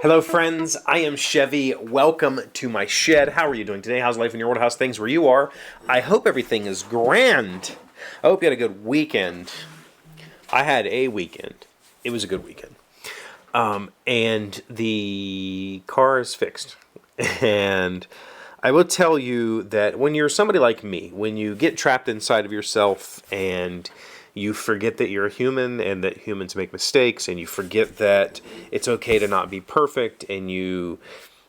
Hello friends, I am Chevee. Welcome to my shed. How are you doing today? How's life in your old house? Things where you are? I hope everything is grand. I hope you had a good weekend. I had a weekend. It was a good weekend. And the car is fixed. And I will tell you that when you're somebody like me, when you get trapped inside of yourself and you forget that you're a human and that humans make mistakes, and you forget that it's okay to not be perfect, and you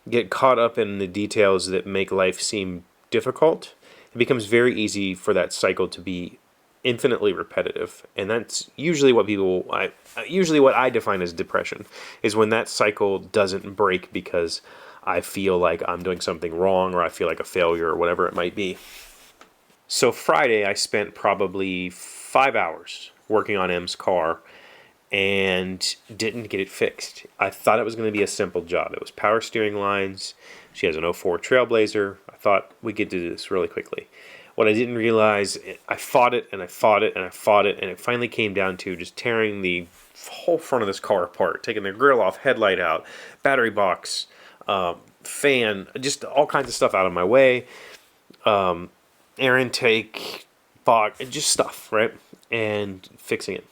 get caught up in the details that make life seem difficult, it becomes very easy for that cycle to be infinitely repetitive. And that's usually what I define as depression, is when that cycle doesn't break because I feel like I'm doing something wrong, or I feel like a failure, or whatever it might be. So Friday, I spent probably 5 hours working on M's car and didn't get it fixed. I thought it was going to be a simple job. It was power steering lines. She has an '04 Trailblazer. I thought we could do this really quickly. What I didn't realize, I fought it and I fought it and I fought it, and it finally came down to just tearing the whole front of this car apart, taking the grill off, headlight out, battery box, fan, just all kinds of stuff out of my way. Air intake, box, just stuff, right? And fixing it.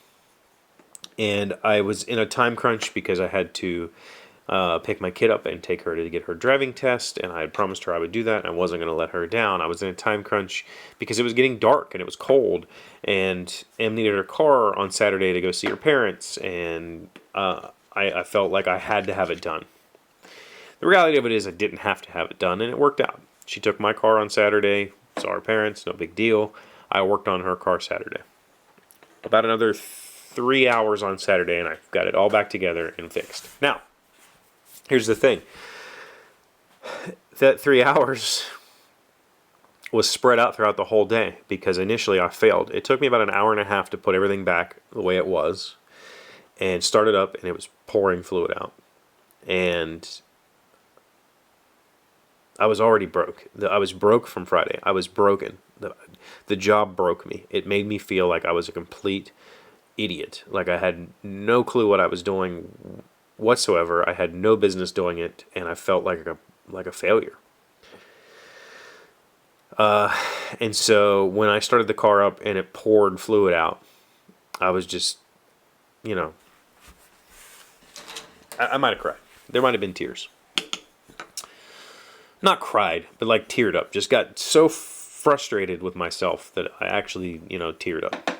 And I was in a time crunch because I had to pick my kid up and take her to get her driving test, and I had promised her I would do that, and I wasn't going to let her down. I was in a time crunch because it was getting dark and it was cold, and Em needed her car on Saturday to go see her parents, and I felt like I had to have it done. The reality of it is I didn't have to have it done, and it worked out. She took my car on Saturday, saw her parents, no big deal. I worked on her car Saturday. About another 3 hours on Saturday, and I got it all back together and fixed. Now, here's the thing. That 3 hours was spread out throughout the whole day because initially I failed. It took me about an hour and a half to put everything back the way it was and start it up, and it was pouring fluid out. And I was already broke. I was broke from Friday. I was broken. The job broke me. It made me feel like I was a complete idiot. Like I had no clue what I was doing whatsoever. I had no business doing it, and I felt like a failure. And so when I started the car up and it poured fluid out, I was just, I might have cried. There might have been tears. Not cried, but like teared up. Just got so frustrated with myself that I actually, teared up.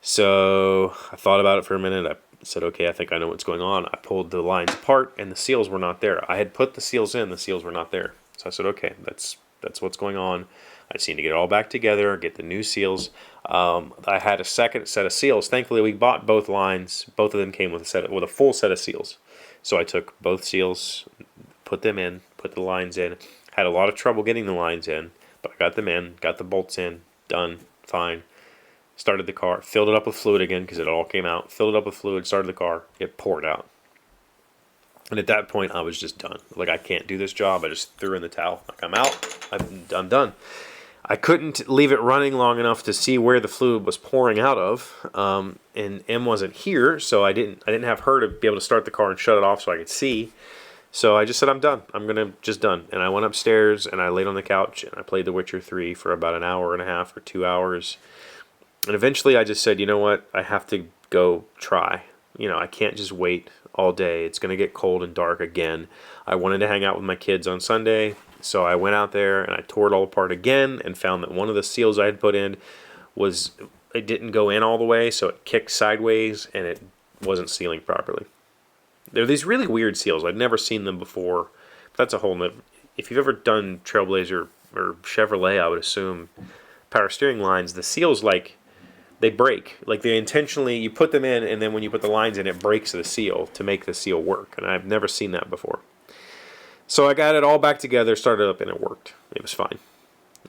So I thought about it for a minute. I said, okay, I think I know what's going on. I pulled the lines apart, and the seals were not there. I had put the seals in. The seals were not there. So I said, okay, that's what's going on. I just need to get it all back together, get the new seals. I had a second set of seals. Thankfully, we bought both lines. Both of them came with a full set of seals. So I took both seals, put them in, put the lines in. Had a lot of trouble getting the lines in, but I got them in, got the bolts in, done, fine. Started the car, filled it up with fluid again because it all came out. Filled it up with fluid, started the car, it poured out. And at that point, I was just done. Like, I can't do this job. I just threw in the towel. Like, I'm out. I'm done. I couldn't leave it running long enough to see where the fluid was pouring out of. And Em wasn't here, so I didn't have her to be able to start the car and shut it off so I could see. So I just said, I'm done. I'm done. And I went upstairs and I laid on the couch and I played The Witcher 3 for about an hour and a half or 2 hours. And eventually I just said, you know what? I have to go try. I can't just wait all day. It's going to get cold and dark again. I wanted to hang out with my kids on Sunday. So I went out there and I tore it all apart again and found that one of the seals I had put in it didn't go in all the way. So it kicked sideways and it wasn't sealing properly. They're these really weird seals. I'd never seen them before. But that's a whole nother. If you've ever done Trailblazer or Chevrolet, I would assume power steering lines, the seals they break. Like they intentionally, you put them in, and then when you put the lines in, it breaks the seal to make the seal work. And I've never seen that before. So I got it all back together, started up, and it worked. It was fine.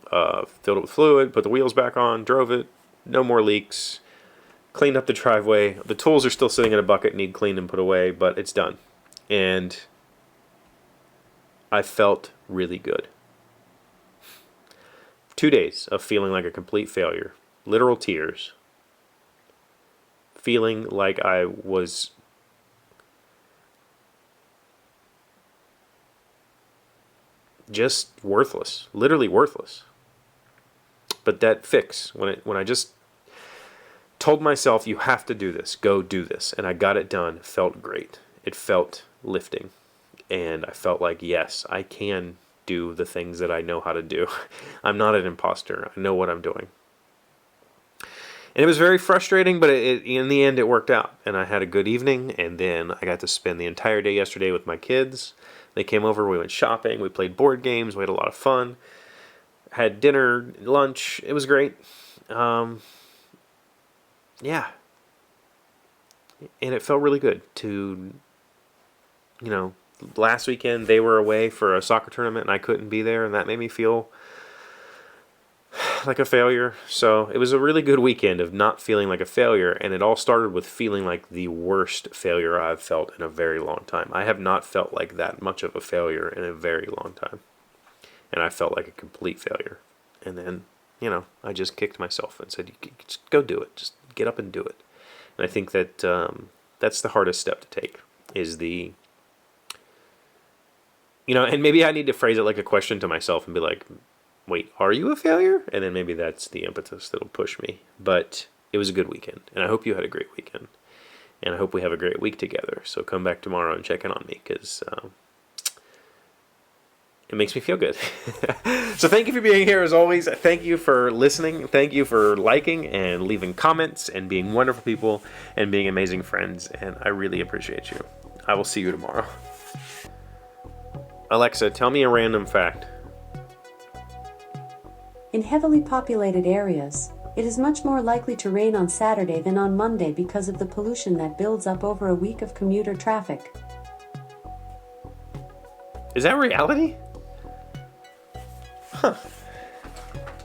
Filled it with fluid, put the wheels back on, drove it. No more leaks. Cleaned up the driveway. The tools are still sitting in a bucket, need cleaned and put away, but it's done. And I felt really good. 2 days of feeling like a complete failure. Literal tears. Feeling like I was just worthless, literally worthless. But that fix, when I just told myself, you have to do this, go do this, and I got it done, felt great. It felt lifting. And I felt like, yes, I can do the things that I know how to do. I'm not an imposter. I know what I'm doing. And it was very frustrating, but in the end, it worked out. And I had a good evening, and then I got to spend the entire day yesterday with my kids. They came over, we went shopping, we played board games, we had a lot of fun. Had dinner, lunch, it was great. Yeah. And it felt really good to, last weekend they were away for a soccer tournament and I couldn't be there, and that made me feel like a failure. So it was a really good weekend of not feeling like a failure, and it all started with feeling like the worst failure I've felt in a very long time. I have not felt like that much of a failure in a very long time. And I felt like a complete failure. And then, I just kicked myself and said, just go do it. Just get up and do it. And I think that that's the hardest step to take, is and maybe I need to phrase it like a question to myself and be like, wait, are you a failure? And then maybe that's the impetus that'll push me. But it was a good weekend, and I hope you had a great weekend. And I hope we have a great week together. So come back tomorrow and check in on me, because it makes me feel good. So thank you for being here as always. Thank you for listening. Thank you for liking and leaving comments and being wonderful people and being amazing friends. And I really appreciate you. I will see you tomorrow. Alexa, tell me a random fact. In heavily populated areas, it is much more likely to rain on Saturday than on Monday because of the pollution that builds up over a week of commuter traffic. Is that reality?